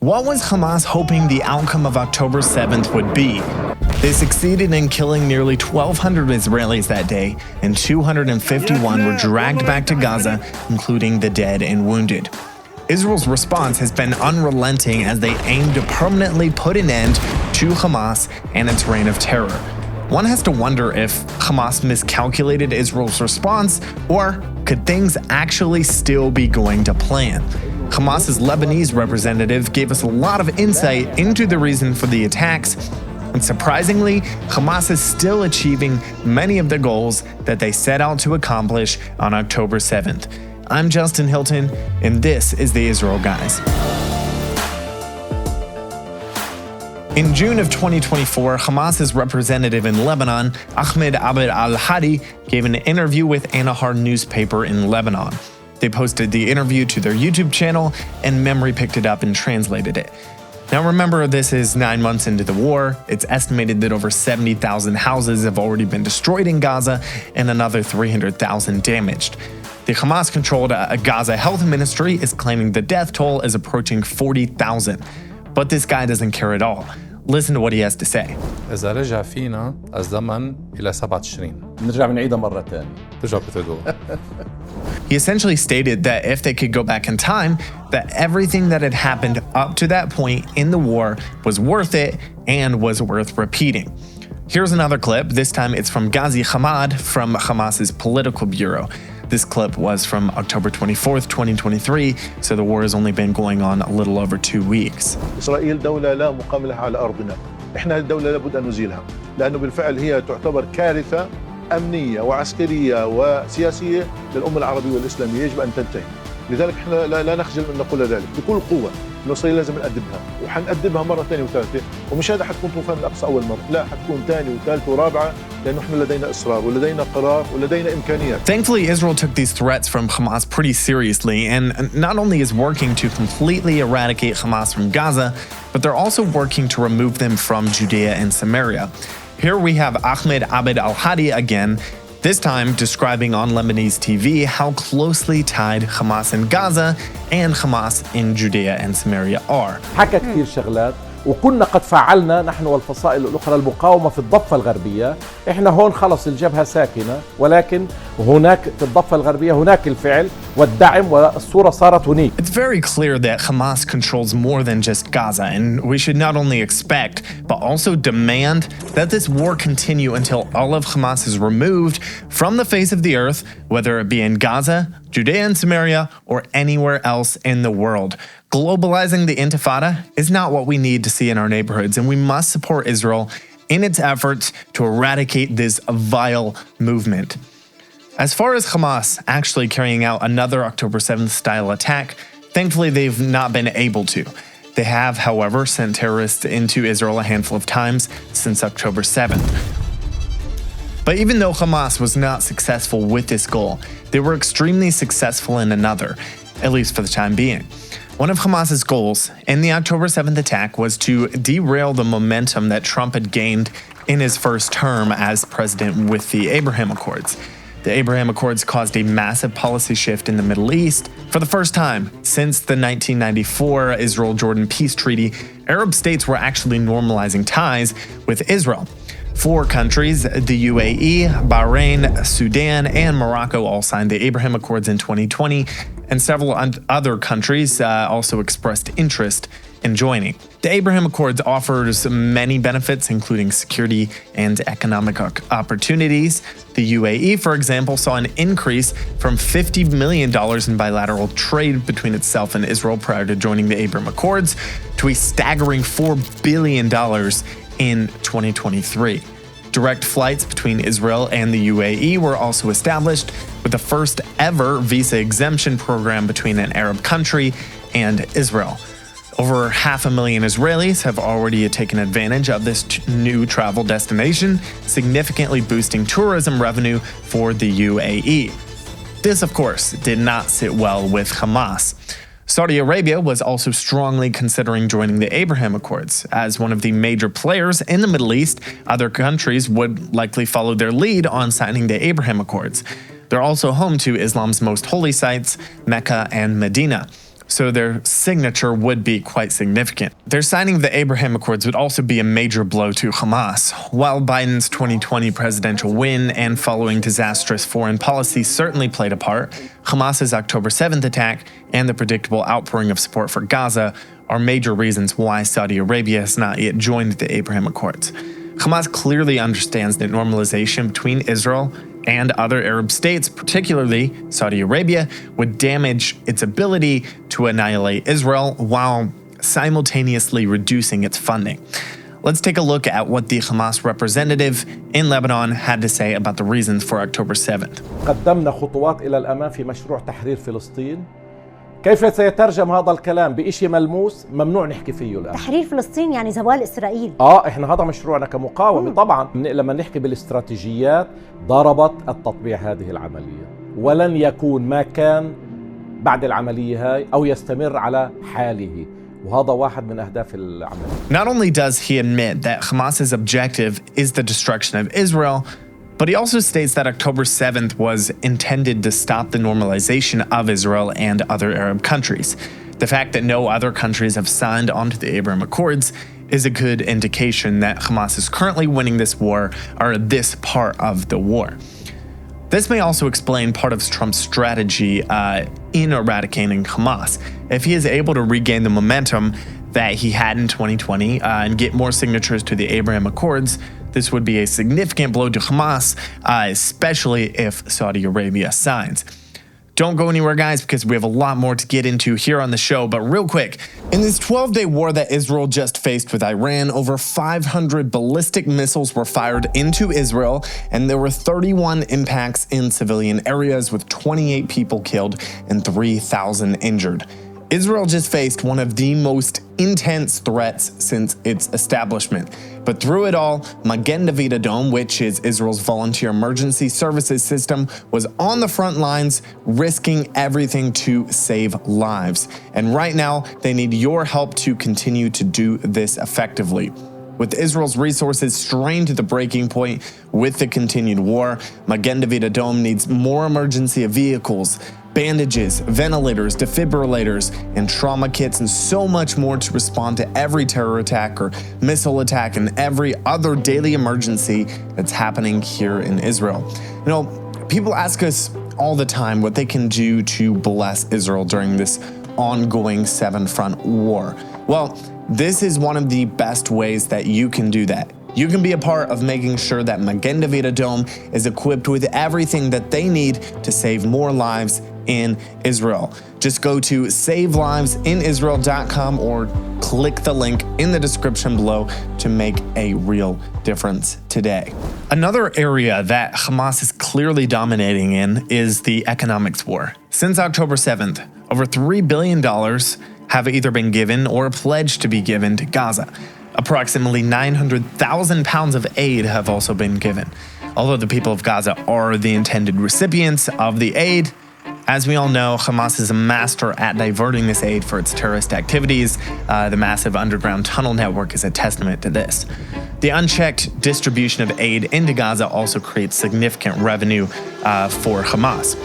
What was Hamas hoping the outcome of October 7th would be? They succeeded in killing nearly 1,200 Israelis that day, and 251 were dragged back to Gaza, including the dead and wounded. Israel's response has been unrelenting as they aim to permanently put an end to Hamas and its reign of terror. One has to wonder if Hamas miscalculated Israel's response, or could things actually still be going to plan? Hamas's Lebanese representative gave us a lot of insight into the reason for the attacks, and surprisingly, Hamas is still achieving many of the goals that they set out to accomplish on October 7th. I'm Justin Hilton, and this is the Israel Guys. In June of 2024, Hamas's representative in Lebanon, Ahmed Abed al-Hadi, gave an interview with Annahar newspaper in Lebanon. They posted the interview to their YouTube channel, and Memory picked it up and translated it. Now remember, this is 9 months into the war. It's estimated that over 70,000 houses have already been destroyed in Gaza and another 300,000 damaged. The Hamas-controlled Gaza Health Ministry is claiming the death toll is approaching 40,000. But this guy doesn't care at all. Listen to what he has to say. إذا رجع فينا الزمن إلى 7 تشرين. نرجع بنعيدها مرة تانية. ترجع بتعيدوها. He essentially stated that if they could go back in time, that everything that had happened up to that point in the war was worth it and was worth repeating. Here's another clip. This time it's from Ghazi Hamad from Hamas's political bureau. This clip was from October 24th, 2023, so the war has only been going on a little over 2 weeks. إسرائيل دولة لا مقام لها على أرضنا. إحنا الدولة لابد أن نزيلها، لأنه بالفعل هي تعتبر كارثة أمنية وعسكرية وسياسية للأمة العربية والإسلامية، يجب أن تنتهي. لذلك إحنا لا نخجل من نقول ذلك بكل قوة. إنه إسرائيل لازم نأدبها، وحنأدبها مرة ثانية وثالثة، ومش هذا حتكون طوفان الأقصى أول مرة، لا حتكون ثانية وثالثة ورابعة، لأنه إحنا لدينا إصرار ولدينا قرار ولدينا إمكانيات. Thankfully, Israel took these threats from Hamas pretty seriously, and not only is working to completely eradicate Hamas from Gaza, but they're also working to remove them from Judea and Samaria. Here we have Ahmed Abed al-Hadi again, this time describing on Lebanese TV how closely tied Hamas in Gaza and Hamas in Judea and Samaria are. حكى كثير شغلات وكنا قد فعلنا نحن والفصائل الأخرى المقاومة في الضفة الغربية. إحنا هون خلص الجبهة ساكنة، ولكن هناك في الضفة الغربية هناك الفعل والدعم والصورة صارت هناك. It's very clear that Hamas controls more than just Gaza, and we should not only expect, but also demand that this war continue until all of Hamas is removed from the face of the earth, whether it be in Gaza, Judea and Samaria, or anywhere else in the world. Globalizing the Intifada is not what we need to see in our neighborhoods, and we must support Israel in its efforts to eradicate this vile movement. As far as Hamas actually carrying out another October 7th style attack, thankfully they've not been able to. They have, however, sent terrorists into Israel a handful of times since October 7th. But even though Hamas was not successful with this goal, they were extremely successful in another, at least for the time being. One of Hamas's goals in the October 7th attack was to derail the momentum that Trump had gained in his first term as president with the Abraham Accords. The Abraham Accords caused a massive policy shift in the Middle East. For the first time since the 1994 Israel-Jordan peace treaty, Arab states were actually normalizing ties with Israel. 4 countries, the UAE, Bahrain, Sudan, and Morocco all signed the Abraham Accords in 2020, and several other countries also expressed interest in joining. The Abraham Accords offers many benefits, including security and economic opportunities. The UAE, for example, saw an increase from $50 million in bilateral trade between itself and Israel prior to joining the Abraham Accords to a staggering $4 billion in 2023. Direct flights between Israel and the UAE were also established, with the first ever visa exemption program between an Arab country and Israel. Over 500,000 Israelis have already taken advantage of this new travel destination, significantly boosting tourism revenue for the UAE. This, of course, did not sit well with Hamas. Saudi Arabia was also strongly considering joining the Abraham Accords. As one of the major players in the Middle East, other countries would likely follow their lead on signing the Abraham Accords. They're also home to Islam's most holy sites, Mecca and Medina. so their signature would be quite significant. Their signing of the Abraham Accords would also be a major blow to Hamas. While Biden's 2020 presidential win and following disastrous foreign policy certainly played a part, Hamas's October 7th attack and the predictable outpouring of support for Gaza are major reasons why Saudi Arabia has not yet joined the Abraham Accords. Hamas clearly understands that normalization between Israel and other Arab states, particularly Saudi Arabia, would damage its ability to annihilate Israel while simultaneously reducing its funding. Let's take a look at what the Hamas representative in Lebanon had to say about the reasons for October 7th. قدمنا خطوات إلى الأمام في مشروع تحرير فلسطين. كيف سيترجم هذا الكلام بشيء ملموس ممنوع نحكي فيه الآن؟ تحرير فلسطين يعني زوال إسرائيل. احنا هذا مشروعنا كمقاومة طبعا. لما نحكي بالاستراتيجيات ضربت التطبيع هذه العملية ولن يكون ما كان بعد العملية هاي أو يستمر على حاله. وهذا واحد من أهداف العملية. Not only does he admit that Hamas's objective is the destruction of Israel, but he also states that October 7th was intended to stop the normalization of Israel and other Arab countries. The fact that no other countries have signed onto the Abraham Accords is a good indication that Hamas is currently winning this war, or this part of the war. This may also explain part of Trump's strategy in eradicating Hamas. If he is able to regain the momentum that he had in 2020 and get more signatures to the Abraham Accords, this would be a significant blow to Hamas, especially if Saudi Arabia signs. Don't go anywhere, guys, because we have a lot more to get into here on the show. But real quick, in this 12-day war that Israel just faced with Iran, over 500 ballistic missiles were fired into Israel, and there were 31 impacts in civilian areas with 28 people killed and 3,000 injured. Israel just faced one of the most intense threats since its establishment. But through it all, Magen David Adom, which is Israel's volunteer emergency services system, was on the front lines, risking everything to save lives. And right now, they need your help to continue to do this effectively. With Israel's resources strained to the breaking point with the continued war, Magen David Adom needs more emergency vehicles, bandages, ventilators, defibrillators, and trauma kits, and so much more to respond to every terror attack or missile attack and every other daily emergency that's happening here in Israel. You know, people ask us all the time what they can do to bless Israel during this ongoing seven-front war. Well, this is one of the best ways that you can do that. You can be a part of making sure that Magen David Adom is equipped with everything that they need to save more lives in Israel. Just go to savelivesinisrael.com or click the link in the description below to make a real difference today. Another area that Hamas is clearly dominating in is the economics war. Since October 7th, over $3 billion have either been given or pledged to be given to Gaza. Approximately 900,000 pounds of aid have also been given. Although the people of Gaza are the intended recipients of the aid, as we all know, Hamas is a master at diverting this aid for its terrorist activities. The massive underground tunnel network is a testament to this. The unchecked distribution of aid into Gaza also creates significant revenue for Hamas.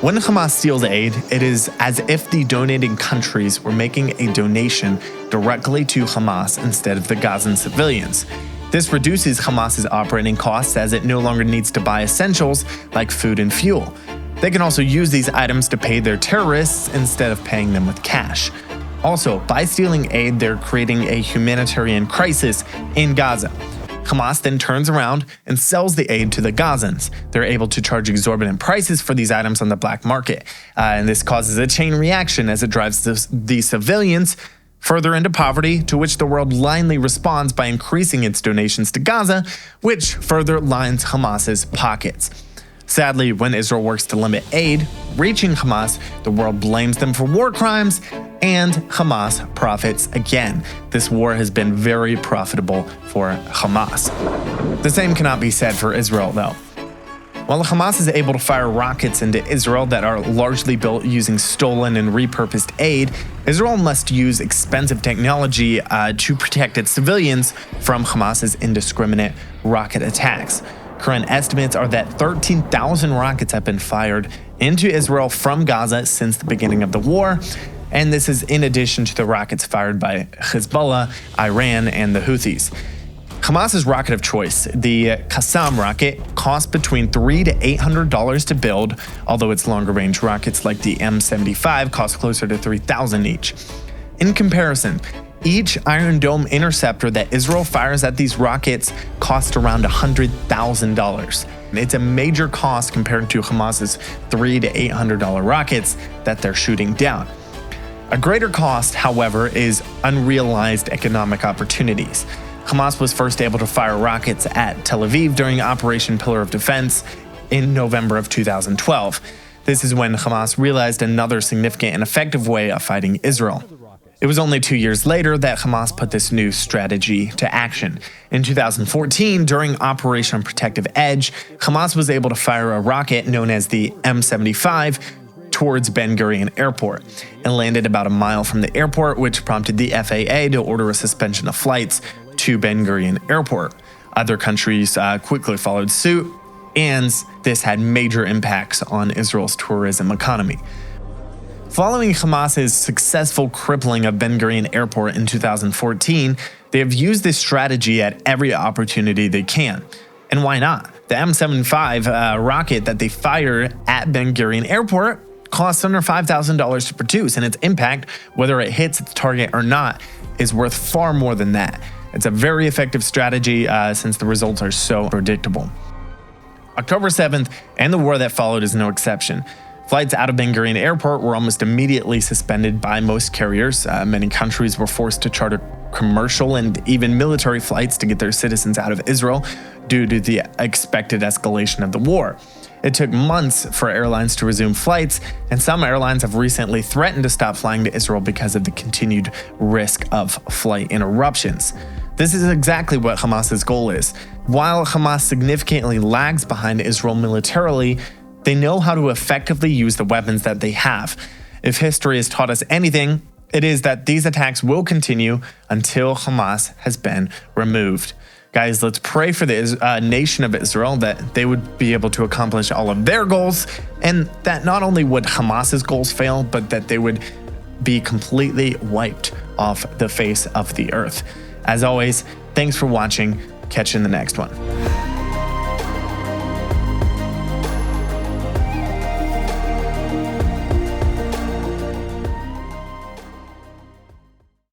When Hamas steals aid, it is as if the donating countries were making a donation directly to Hamas instead of the Gazan civilians. This reduces Hamas's operating costs as it no longer needs to buy essentials like food and fuel. They can also use these items to pay their terrorists instead of paying them with cash. Also, by stealing aid, they're creating a humanitarian crisis in Gaza. Hamas then turns around and sells the aid to the Gazans. They're able to charge exorbitant prices for these items on the black market. And this causes a chain reaction as it drives the civilians further into poverty, to which the world blindly responds by increasing its donations to Gaza, which further lines Hamas's pockets. Sadly, when Israel works to limit aid reaching Hamas, the world blames them for war crimes, and Hamas profits again. This war has been very profitable for Hamas. The same cannot be said for Israel, though. While Hamas is able to fire rockets into Israel that are largely built using stolen and repurposed aid, Israel must use expensive technology to protect its civilians from Hamas's indiscriminate rocket attacks. Current estimates are that 13,000 rockets have been fired into Israel from Gaza since the beginning of the war, And this is in addition to the rockets fired by Hezbollah, Iran, and the Houthis. Hamas's rocket of choice, the Qassam rocket, cost between $300 to $800 to build, although its longer-range rockets like the M75 cost closer to $3,000 each. In comparison, each Iron Dome interceptor that Israel fires at these rockets costs around $100,000. It's a major cost compared to Hamas's $300 to $800 rockets that they're shooting down. A greater cost, however, is unrealized economic opportunities. Hamas was first able to fire rockets at Tel Aviv during Operation Pillar of Defense in November of 2012. This is when Hamas realized another significant and effective way of fighting Israel. It was only 2 years later that Hamas put this new strategy to action. In 2014, during Operation Protective Edge, Hamas was able to fire a rocket known as the M75 towards Ben Gurion Airport and landed about a mile from the airport, which prompted the FAA to order a suspension of flights to Ben Gurion Airport. Other countries quickly followed suit, and this had major impacts on Israel's tourism economy. Following Hamas's successful crippling of Ben Gurion Airport in 2014, they have used this strategy at every opportunity they can. And why not? The M75 rocket that they fired at Ben Gurion Airport costs under $5,000 to produce, and its impact, whether it hits its target or not, is worth far more than that. It's a very effective strategy since the results are so predictable. October 7th and the war that followed is no exception. Flights out of Ben Gurion Airport were almost immediately suspended by most carriers. Many countries were forced to charter commercial and even military flights to get their citizens out of Israel due to the expected escalation of the war. It took months for airlines to resume flights, and some airlines have recently threatened to stop flying to Israel because of the continued risk of flight interruptions. This is exactly what Hamas's goal is. While Hamas significantly lags behind Israel militarily, they know how to effectively use the weapons that they have. If history has taught us anything, it is that these attacks will continue until Hamas has been removed. Guys, let's pray for the nation of Israel that they would be able to accomplish all of their goals, and that not only would Hamas's goals fail, but that they would be completely wiped off the face of the earth. As always, thanks for watching. Catch you in the next one.